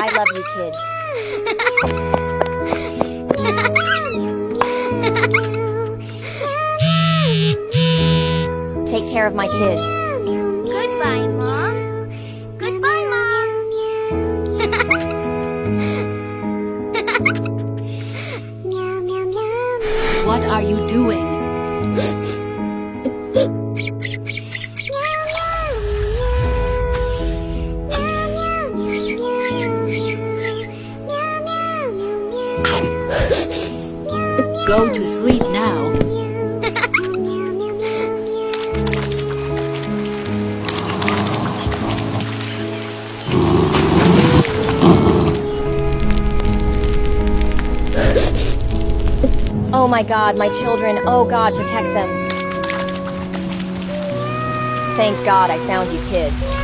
I love you, kids. Take care of my kids. Goodbye, Mom. Goodbye, Mom. What are you doing? Go to sleep now. Oh my God, my children. Oh God, protect them. Thank God I found you kids.